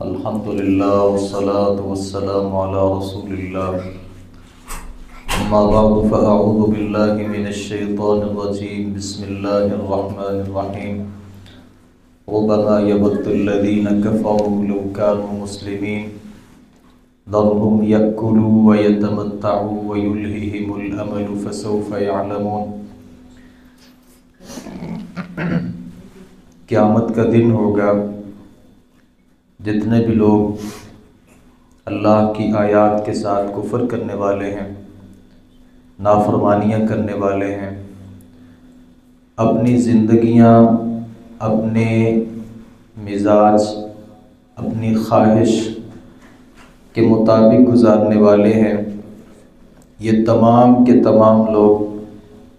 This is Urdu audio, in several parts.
الحمدللہ والصلاة والسلام علی رسول اللہ اما بعد فاعوذ باللہ من الشیطان الرجیم بسم اللہ الرحمن الرحیم ربما يود الذین كفروا لو كانوا مسلمین ذرهم يأكلوا ويتمتعوا ويلههم الأمل فسوف يعلمون۔ قیامت کا دن ہوگا، جتنے بھی لوگ اللہ کی آیات کے ساتھ کفر کرنے والے ہیں، نافرمانیاں کرنے والے ہیں، اپنی زندگیاں اپنے مزاج اپنی خواہش کے مطابق گزارنے والے ہیں، یہ تمام کے تمام لوگ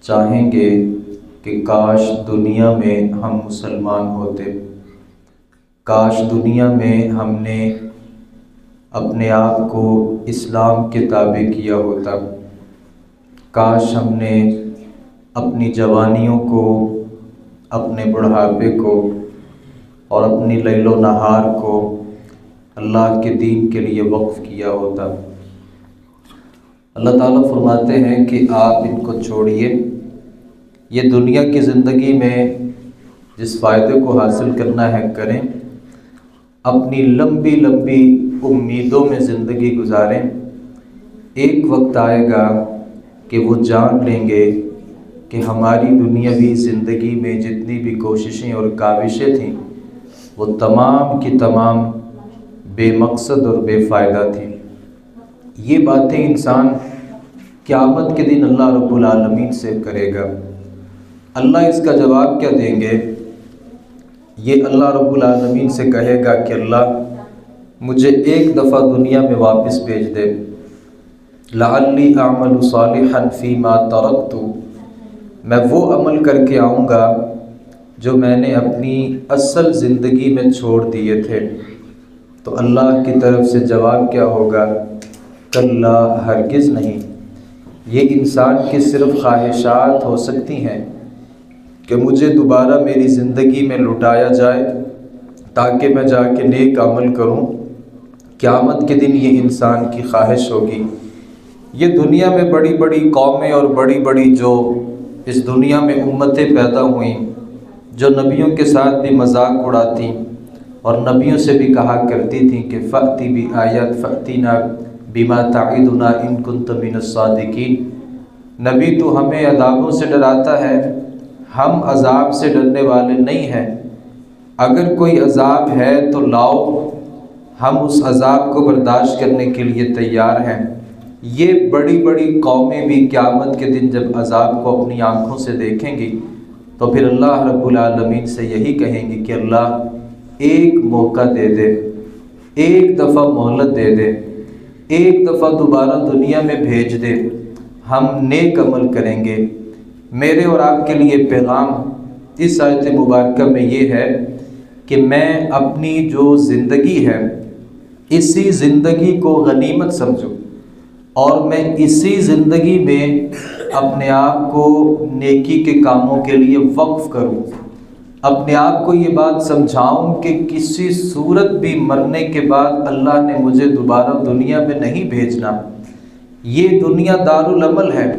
چاہیں گے کہ کاش دنیا میں ہم مسلمان ہوتے، کاش دنیا میں ہم نے اپنے آپ کو اسلام کے تابع کیا ہوتا، کاش ہم نے اپنی جوانیوں کو، اپنے بڑھاپے کو اور اپنی لیل و نہار کو اللہ کے دین کے لیے وقف کیا ہوتا۔ اللہ تعالیٰ فرماتے ہیں کہ آپ ان کو چھوڑیے، یہ دنیا کی زندگی میں جس فائدے کو حاصل کرنا ہے کریں، اپنی لمبی لمبی امیدوں میں زندگی گزاریں۔ ایک وقت آئے گا کہ وہ جان لیں گے کہ ہماری دنیاوی زندگی میں جتنی بھی کوششیں اور کاوشیں تھیں وہ تمام کی تمام بے مقصد اور بے فائدہ تھیں۔ یہ باتیں انسان قیامت کے دن اللہ رب العالمین سے کرے گا۔ اللہ اس کا جواب کیا دیں گے؟ یہ اللہ رب العالمین سے کہے گا کہ اللہ مجھے ایک دفعہ دنیا میں واپس بھیج دے، لعلی اعمل صالحا فیما ترکت، میں وہ عمل کر کے آؤں گا جو میں نے اپنی اصل زندگی میں چھوڑ دیے تھے۔ تو اللہ کی طرف سے جواب کیا ہوگا؟ کلا، ہرگز نہیں، یہ انسان کی صرف خواہشات ہو سکتی ہیں کہ مجھے دوبارہ میری زندگی میں لٹایا جائے تاکہ میں جا کے نیک عمل کروں۔ قیامت کے دن یہ انسان کی خواہش ہوگی۔ یہ دنیا میں بڑی بڑی قومیں اور بڑی بڑی جو اس دنیا میں امتیں پیدا ہوئیں، جو نبیوں کے ساتھ بھی مذاق اڑاتی اور نبیوں سے بھی کہا کرتی تھیں کہ فأتی بآیات فأتینا بما تعدنا ان کنت من الصادقین، نبی تو ہمیں عذابوں سے ڈراتا ہے، ہم عذاب سے ڈرنے والے نہیں ہیں، اگر کوئی عذاب ہے تو لاؤ، ہم اس عذاب کو برداشت کرنے کے لیے تیار ہیں۔ یہ بڑی بڑی قومیں بھی قیامت کے دن جب عذاب کو اپنی آنکھوں سے دیکھیں گی تو پھر اللہ رب العالمین سے یہی کہیں گی کہ اللہ ایک موقع دے دے، ایک دفعہ مہلت دے دے، ایک دفعہ دوبارہ دنیا میں بھیج دے، ہم نیک عمل کریں گے۔ میرے اور آپ کے لیے پیغام اس آیت مبارکہ میں یہ ہے کہ میں اپنی جو زندگی ہے اسی زندگی کو غنیمت سمجھوں اور میں اسی زندگی میں اپنے آپ کو نیکی کے کاموں کے لیے وقف کروں، اپنے آپ کو یہ بات سمجھاؤں کہ کسی صورت بھی مرنے کے بعد اللہ نے مجھے دوبارہ دنیا میں نہیں بھیجنا، یہ دنیا دارالعمل ہے،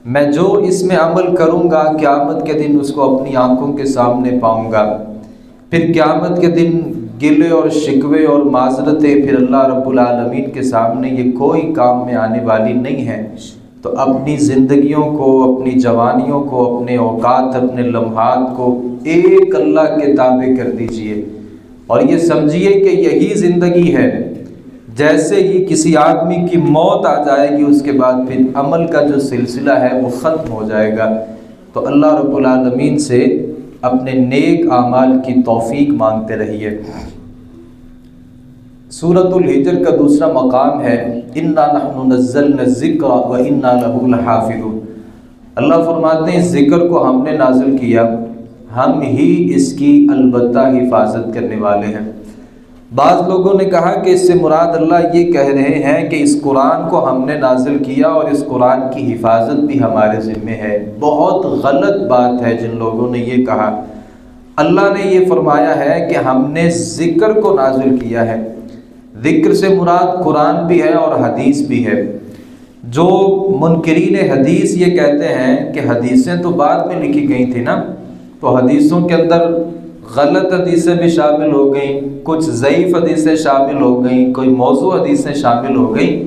میں جو اس میں عمل کروں گا قیامت کے دن اس کو اپنی آنکھوں کے سامنے پاؤں گا۔ پھر قیامت کے دن گلے اور شکوے اور معذرتیں پھر اللہ رب العالمین کے سامنے یہ کوئی کام میں آنے والی نہیں ہے۔ تو اپنی زندگیوں کو، اپنی جوانیوں کو، اپنے اوقات، اپنے لمحات کو ایک اللہ کے تابع کر دیجئے اور یہ سمجھیے کہ یہی زندگی ہے۔ جیسے ہی کسی آدمی کی موت آ جائے گی اس کے بعد پھر عمل کا جو سلسلہ ہے وہ ختم ہو جائے گا۔ تو اللہ رب العالمین سے اپنے نیک اعمال کی توفیق مانگتے رہیے۔ سورۃ الحجر کا دوسرا مقام ہے انا نحن نزلنا الذکر وانا لہ لحافظون۔ اللہ فرماتے ہیں ذکر کو ہم نے نازل کیا، ہم ہی اس کی البتہ حفاظت کرنے والے ہیں۔ بعض لوگوں نے کہا کہ اس سے مراد اللہ یہ کہہ رہے ہیں کہ اس قرآن کو ہم نے نازل کیا اور اس قرآن کی حفاظت بھی ہمارے ذمہ ہے۔ بہت غلط بات ہے جن لوگوں نے یہ کہا۔ اللہ نے یہ فرمایا ہے کہ ہم نے ذکر کو نازل کیا ہے۔ ذکر سے مراد قرآن بھی ہے اور حدیث بھی ہے۔ جو منکرین حدیث یہ کہتے ہیں کہ حدیثیں تو بعد میں لکھی گئی تھی نا، تو حدیثوں کے اندر غلط حدیثیں بھی شامل ہو گئیں، کچھ ضعیف حدیثیں شامل ہو گئیں، کوئی موضوع حدیثیں شامل ہو گئیں،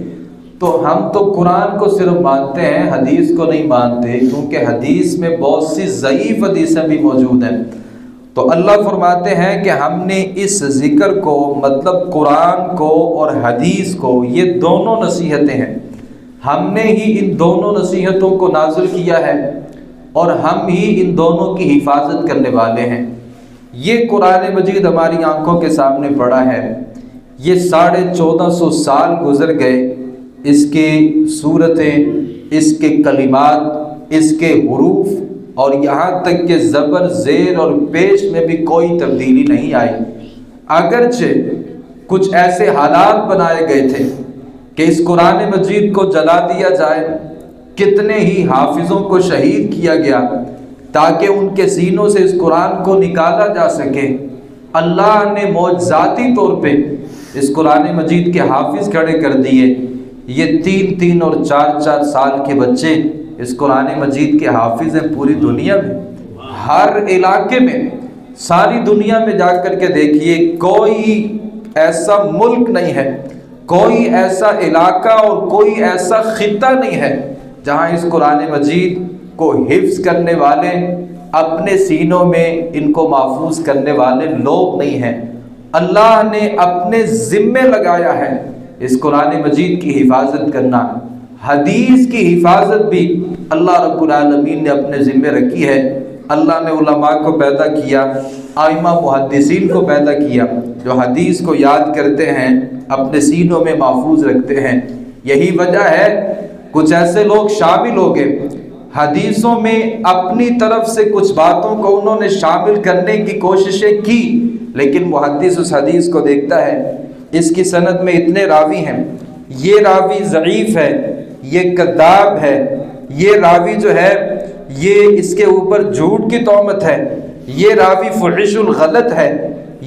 تو ہم تو قرآن کو صرف مانتے ہیں، حدیث کو نہیں مانتے، کیونکہ حدیث میں بہت سی ضعیف حدیثیں بھی موجود ہیں۔ تو اللہ فرماتے ہیں کہ ہم نے اس ذکر کو، مطلب قرآن کو اور حدیث کو، یہ دونوں نصیحتیں ہیں، ہم نے ہی ان دونوں نصیحتوں کو نازل کیا ہے اور ہم ہی ان دونوں کی حفاظت کرنے والے ہیں۔ یہ قرآن مجید ہماری آنکھوں کے سامنے پڑا ہے، یہ 1450 سال گزر گئے، اس کی صورتیں، اس کے کلمات، اس کے حروف اور یہاں تک کہ زبر، زیر اور پیش میں بھی کوئی تبدیلی نہیں آئی۔ اگرچہ کچھ ایسے حالات بنائے گئے تھے کہ اس قرآن مجید کو جلا دیا جائے، کتنے ہی حافظوں کو شہید کیا گیا تاکہ ان کے سینوں سے اس قرآن کو نکالا جا سکے۔ اللہ نے معجزاتی طور پہ اس قرآن مجید کے حافظ کھڑے کر دیے۔ یہ 3 اور 4 سال کے بچے اس قرآن مجید کے حافظ ہیں پوری دنیا میں، ہر علاقے میں، ساری دنیا میں جا کر کے دیکھیے، کوئی ایسا ملک نہیں ہے، کوئی ایسا علاقہ اور کوئی ایسا خطہ نہیں ہے جہاں اس قرآن مجید کو حفظ کرنے والے، اپنے سینوں میں ان کو محفوظ کرنے والے لوگ نہیں ہیں۔ اللہ نے اپنے ذمے لگایا ہے اس قرآن مجید کی حفاظت کرنا، حدیث کی حفاظت بھی اللہ رب العالمین نے اپنے ذمے رکھی ہے۔ اللہ نے علماء کو پیدا کیا، ائمہ محدثین کو پیدا کیا، جو حدیث کو یاد کرتے ہیں، اپنے سینوں میں محفوظ رکھتے ہیں۔ یہی وجہ ہے کچھ ایسے لوگ شامل ہو گئے حدیثوں میں، اپنی طرف سے کچھ باتوں کو انہوں نے شامل کرنے کی کوششیں کی، لیکن محدث اس حدیث کو دیکھتا ہے، اس کی سند میں اتنے راوی ہیں، یہ راوی ضعیف ہے، یہ کذاب ہے، یہ راوی جو ہے یہ اس کے اوپر جھوٹ کی تہمت ہے، یہ راوی فحش الغلط ہے،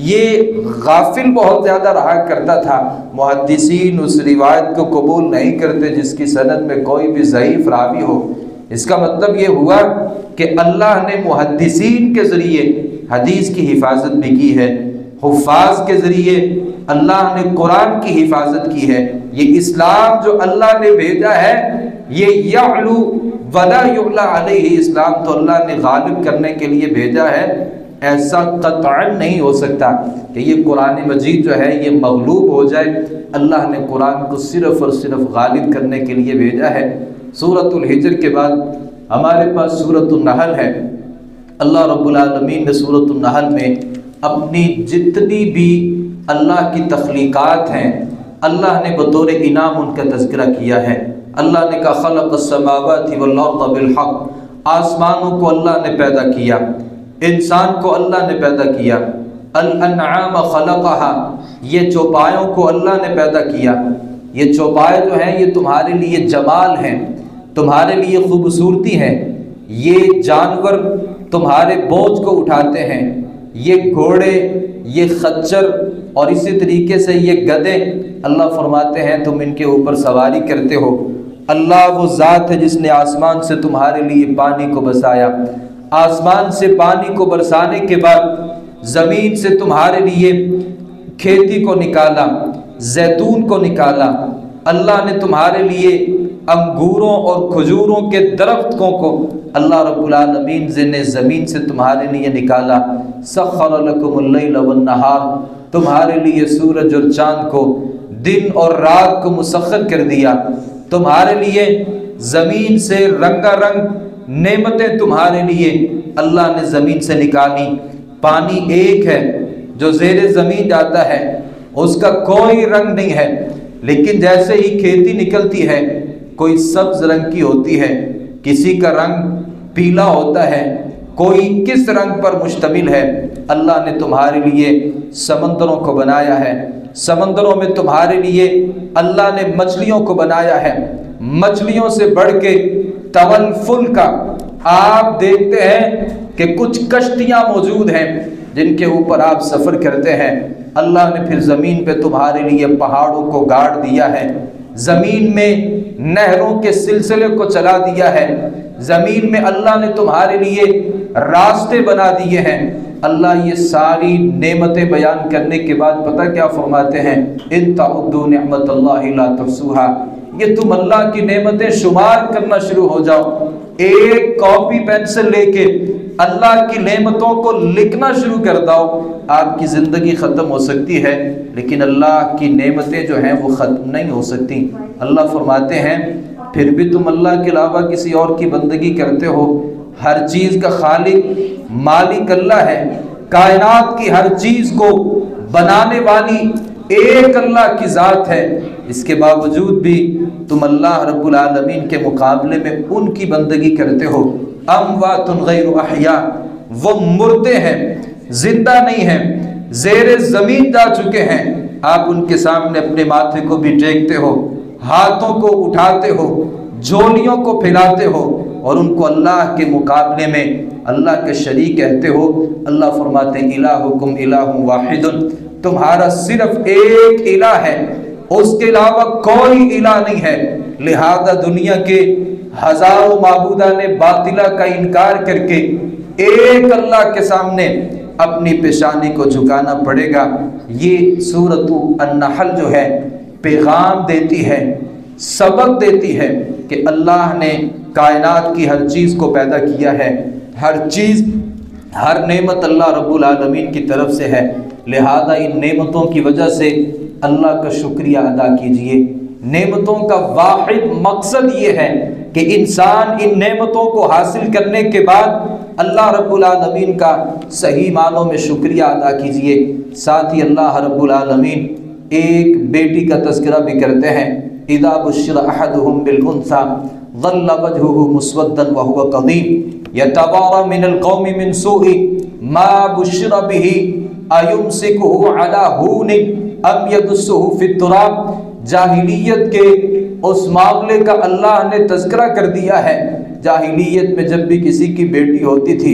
یہ غافل بہت زیادہ رہا کرتا تھا۔ محدثین اس روایت کو قبول نہیں کرتے جس کی سند میں کوئی بھی ضعیف راوی ہو۔ اس کا مطلب یہ ہوا کہ اللہ نے محدثین کے ذریعے حدیث کی حفاظت بھی کی ہے، حفاظ کے ذریعے اللہ نے قرآن کی حفاظت کی ہے۔ یہ اسلام جو اللہ نے بھیجا ہے، یہ یعلو ولا یعلی علیہ، اسلام تو اللہ نے غالب کرنے کے لیے بھیجا ہے، ایسا قطعاً نہیں ہو سکتا کہ یہ قرآن مجید جو ہے یہ مغلوب ہو جائے۔ اللہ نے قرآن کو صرف اور صرف غالب کرنے کے لیے بھیجا ہے۔ سورۃ الحجر کے بعد ہمارے پاس سورۃ النحل ہے۔ اللہ رب العالمین نے سورۃ النحل میں اپنی جتنی بھی اللہ کی تخلیقات ہیں، اللہ نے بطور انعام ان کا تذکرہ کیا ہے۔ اللہ نے کہا خلق السماوات والارض بالحق، آسمانوں کو اللہ نے پیدا کیا، انسان کو اللہ نے پیدا کیا۔ الانعام خلقها، یہ چوپایوں کو اللہ نے پیدا کیا۔ یہ چوپائے جو ہیں یہ تمہارے لیے جمال ہیں، تمہارے لیے خوبصورتی ہیں۔ یہ جانور تمہارے بوجھ کو اٹھاتے ہیں، یہ گھوڑے، یہ خچر اور اسی طریقے سے یہ گدھے، اللہ فرماتے ہیں تم ان کے اوپر سواری کرتے ہو۔ اللہ وہ ذات ہے جس نے آسمان سے تمہارے لیے پانی کو برسایا، آسمان سے پانی کو برسانے کے بعد زمین سے تمہارے لیے کھیتی کو نکالا، زیتون کو نکالا۔ اللہ نے تمہارے لیے انگوروں اور کھجوروں کے درختوں کو اللہ رب العالمین نے زمین سے تمہارے لیے نکالا۔ سخر لکم اللیل والنہار، تمہارے لیے سورج اور چاند کو، دن اور رات کو مسخر کر دیا۔ تمہارے لیے زمین سے رنگا رنگ نعمتیں تمہارے لیے اللہ نے زمین سے نکالی۔ پانی ایک ہے جو زیر زمین جاتا ہے، اس کا کوئی رنگ نہیں ہے، لیکن جیسے ہی کھیتی نکلتی ہے کوئی سبز رنگ کی ہوتی ہے، کسی کا رنگ پیلا ہوتا ہے، کوئی کس رنگ پر مشتمل ہے۔ اللہ نے تمہارے لیے سمندروں کو بنایا ہے، سمندروں میں تمہارے لیے اللہ نے مچھلیوں کو بنایا ہے۔ مچھلیوں سے بڑھ کے طول فل کا آپ دیکھتے ہیں کہ کچھ کشتیاں موجود ہیں جن کے اوپر آپ سفر کرتے ہیں، اللہ نے پھر زمین پہ تمہارے لیے پہاڑوں کو گاڑ دیا ہے، زمین میں نہروں کے سلسلے کو چلا دیا ہے، زمین میں اللہ نے تمہارے لیے راستے بنا دیے ہیں۔ اللہ یہ ساری نعمتیں بیان کرنے کے بعد پتہ کیا فرماتے ہیں؟ ان تعدوا نعمت اللہ لا تحصوها، یہ تم اللہ کی نعمتیں شمار کرنا شروع ہو جاؤ، ایک کاپی پینسل لے کے اللہ کی نعمتوں کو لکھنا شروع کر دو، آپ کی زندگی ختم ہو سکتی ہے لیکن اللہ کی نعمتیں جو ہیں وہ ختم نہیں ہو سکتی۔ اللہ فرماتے ہیں پھر بھی تم اللہ کے علاوہ کسی اور کی بندگی کرتے ہو، ہر چیز کا خالق مالک اللہ ہے، کائنات کی ہر چیز کو بنانے والی ایک اللہ کی ذات ہے، اس کے باوجود بھی تم اللہ رب العالمین کے مقابلے میں ان کی بندگی کرتے ہو۔ اموات غیر احیاء، وہ مردے ہیں، زندہ نہیں ہیں، زیر زمین جا چکے ہیں، آپ ان کے سامنے اپنے ماتھے کو بھی ٹیکتے ہو، ہاتھوں کو اٹھاتے ہو، جھولیوں کو پھیلاتے ہو اور ان کو اللہ کے مقابلے میں اللہ کے شریک کہتے ہو۔ اللہ فرماتے ہیں الہکم الہ واحد، تمہارا صرف ایک الہ ہے، اس کے علاوہ کوئی الہ نہیں ہے، لہذا دنیا کے ہزاروں معبودان باطلہ کا انکار کر کے ایک اللہ کے سامنے اپنی پیشانی کو جھکانا پڑے گا۔ یہ سورۃ النحل جو ہے پیغام دیتی ہے، سبق دیتی ہے کہ اللہ نے کائنات کی ہر چیز کو پیدا کیا ہے، ہر چیز، ہر نعمت اللہ رب العالمین کی طرف سے ہے، لہذا ان نعمتوں کی وجہ سے اللہ کا شکریہ ادا کیجئے۔ نعمتوں کا واحد مقصد یہ ہے کہ انسان ان نعمتوں کو حاصل کرنے کے بعد اللہ رب العالمین کا صحیح معنوں میں شکریہ ادا کیجئے۔ ساتھ ہی اللہ رب العالمین ایک بیٹی کا تذکرہ بھی کرتے ہیں، اذا بشر احدهم بالانثى ظل وجهه مسودا وهو كظيم يتوارى من القوم من سوء ما بشر به ايمسكه على هون ام يدسه في التراب۔ جاہلیت کے اس معاملے کا اللہ نے تذکرہ کر دیا ہے۔ جاہلیت میں جب بھی کسی کی بیٹی ہوتی تھی،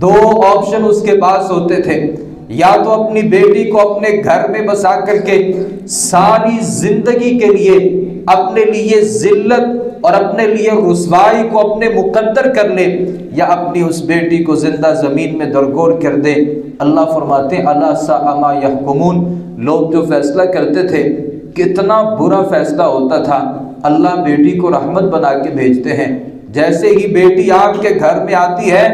دو آپشن اس کے پاس ہوتے تھے، یا تو اپنی بیٹی کو اپنے گھر میں بسا کر کے ساری زندگی کے لیے اپنے لیے ذلت اور اپنے لیے رسوائی کو اپنے مقدر کر لے، یا اپنی اس بیٹی کو زندہ زمین میں درگور کر دے۔ اللہ فرماتے ہیں الا ساء ما یحکمون، لوگ جو فیصلہ کرتے تھے کتنا برا فیصلہ ہوتا تھا۔ اللہ بیٹی کو رحمت بنا کے بھیجتے ہیں، جیسے ہی بیٹی آپ کے گھر میں آتی ہے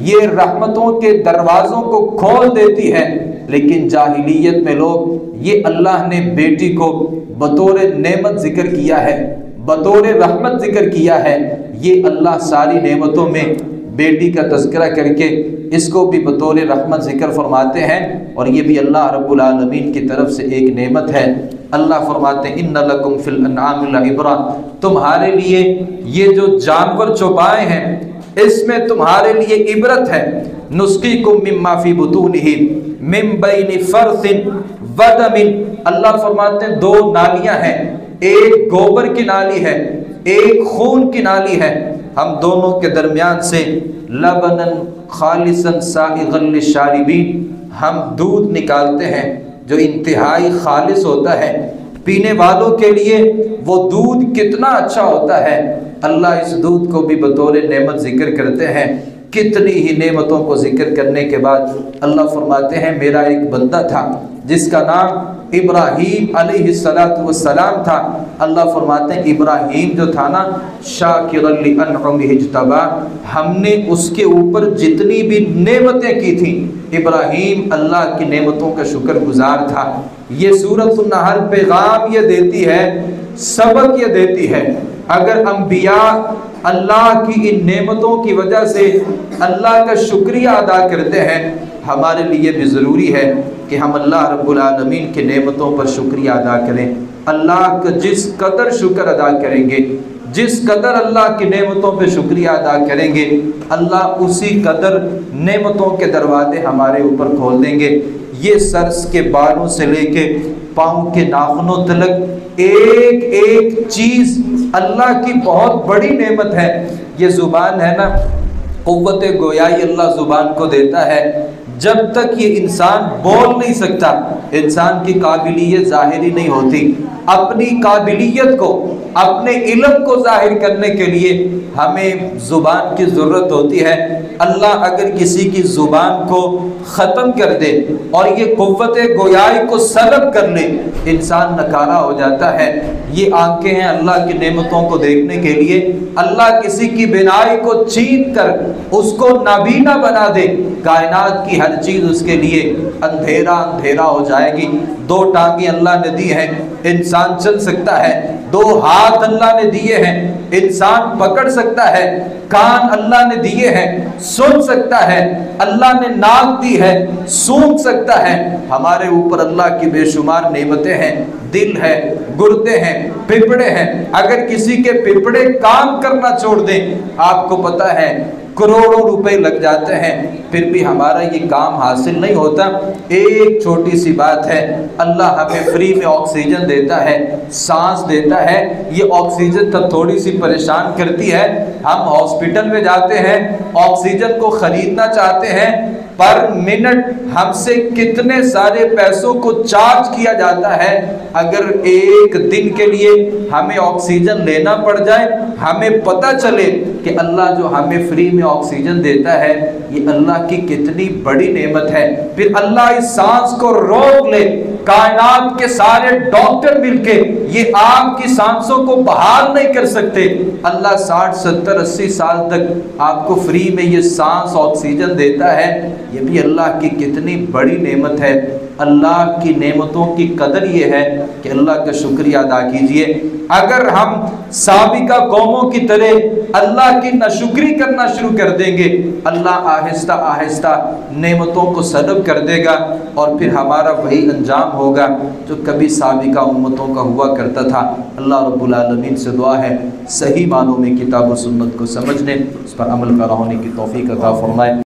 یہ رحمتوں کے دروازوں کو کھول دیتی ہے، لیکن جاہلیت میں لوگ یہ اللہ نے بیٹی کو بطور نعمت ذکر کیا ہے، بطور رحمت ذکر کیا ہے۔ یہ اللہ ساری نعمتوں میں بیٹی کا تذکرہ کر کے اس کو بھی بطور رحمت ذکر فرماتے ہیں، اور یہ بھی اللہ رب العالمین کی طرف سے ایک نعمت ہے۔ اللہ فرماتے ہیں ان لکم فی الانعام لعبرہ، تمہارے لیے یہ جو جانور چوپائے ہیں اس میں تمہارے لیے عبرت ہے۔ نسقیکم مما فی بطونہ من بین فرث ودم، اللہ فرماتے ہیں دو نالیاں ہیں، ایک گوبر کی نالی ہے، ایک خون کی نالی ہے، ہم دونوں کے درمیان سے لبنا خالصا سائغا للشاربین، ہم دودھ نکالتے ہیں جو انتہائی خالص ہوتا ہے، پینے والوں کے لیے وہ دودھ کتنا اچھا ہوتا ہے۔ اللہ اس دودھ کو بھی بطور نعمت ذکر کرتے ہیں۔ کتنی ہی نعمتوں کو ذکر کرنے کے بعد اللہ فرماتے ہیں میرا ایک بندہ تھا جس کا نام ابراہیم علیہ السلام تھا۔ اللہ فرماتے ہیں ابراہیم جو تھا نا شاکرا لانعمہ اجتبا، ہم نے اس کے اوپر جتنی بھی نعمتیں کی تھیں ابراہیم اللہ کی نعمتوں کا شکر گزار تھا۔ یہ سورۃ النحل پیغام یہ دیتی ہے، سبق یہ دیتی ہے، اگر انبیاء اللہ کی ان نعمتوں کی وجہ سے اللہ کا شکریہ ادا کرتے ہیں، ہمارے لیے بھی ضروری ہے کہ ہم اللہ رب العالمین کی نعمتوں پر شکریہ ادا کریں۔ اللہ کا جس قدر شکر ادا کریں گے، جس قدر اللہ کی نعمتوں پہ شکریہ ادا کریں گے، اللہ اسی قدر نعمتوں کے دروازے ہمارے اوپر کھول دیں گے۔ یہ سر کے بالوں سے لے کے پاؤں کے ناخنوں تلک ایک ایک چیز اللہ کی بہت بڑی نعمت ہے۔ یہ زبان ہے نا، قوت گویائی اللہ زبان کو دیتا ہے، جب تک یہ انسان بول نہیں سکتا، انسان کی قابلیت ظاہری نہیں ہوتی۔ اپنی قابلیت کو، اپنے علم کو ظاہر کرنے کے لیے ہمیں زبان کی ضرورت ہوتی ہے۔ اللہ اگر کسی کی زبان کو ختم کر دے اور یہ قوت گویائی کو سلب کر لے، انسان نکارا ہو جاتا ہے۔ یہ آنکھیں ہیں اللہ کی نعمتوں کو دیکھنے کے لیے۔ اللہ کسی کی بینائی کو چھین کر اس کو نابینا بنا دے، کائنات کی ہر چیز اس کے لیے اندھیرا اندھیرا ہو جائے گی۔ دو ٹانگیں اللہ نے دی ہیں، انسان چل سکتا ہے۔ دو ہاتھ اللہ نے دیے ہیں، انسان پکڑ سکتا ہے۔ کان اللہ نے دیے ہیں، سن سکتا ہے۔ اللہ نے ناک دی ہے، سونگھ سکتا ہے۔ ہمارے اوپر اللہ کی بے شمار نعمتیں ہیں، دل ہے، گردے ہیں، پھپھڑے ہیں۔ اگر کسی کے پھپھڑے کام کرنا چھوڑ دیں، آپ کو پتہ ہے کروڑوں روپے لگ جاتے ہیں، پھر بھی ہمارا یہ کام حاصل نہیں ہوتا۔ ایک چھوٹی سی بات ہے، اللہ ہمیں فری میں آکسیجن دیتا ہے، سانس دیتا ہے۔ یہ آکسیجن تب تھوڑی سی پریشان کرتی ہے، ہم ہاسپٹل میں جاتے ہیں، آکسیجن کو خریدنا چاہتے ہیں، پر منٹ ہم سے کتنے سارے پیسوں کو چارج کیا جاتا ہے۔ اگر ایک دن کے لیے ہمیں آکسیجن لینا پڑ جائے، ہمیں پتہ چلے کہ اللہ جو ہمیں فری میں آکسیجن دیتا ہے یہ اللہ کی کتنی بڑی نعمت ہے۔ پھر اللہ اس سانس کو روک لے، کائنات کے سارے ڈاکٹر مل کے یہ آپ کی سانسوں کو بحال نہیں کر سکتے۔ اللہ 60 70 80 سال تک آپ کو فری میں یہ سانس آکسیجن دیتا ہے، یہ بھی اللہ کی کتنی بڑی نعمت ہے۔ اللہ کی نعمتوں کی قدر یہ ہے کہ اللہ کا شکریہ ادا کیجئے۔ اگر ہم سابقہ قوموں کی طرح اللہ کی ناشکری کرنا شروع کر دیں گے، اللہ آہستہ آہستہ نعمتوں کو سلب کر دے گا، اور پھر ہمارا وہی انجام ہوگا جو کبھی سابقہ امتوں کا ہوا کرتا تھا۔ اللہ رب العالمین سے دعا ہے صحیح معنوں میں کتاب و سنت کو سمجھنے، اس پر عمل پیرا ہونے کی توفیق عطا فرمائے۔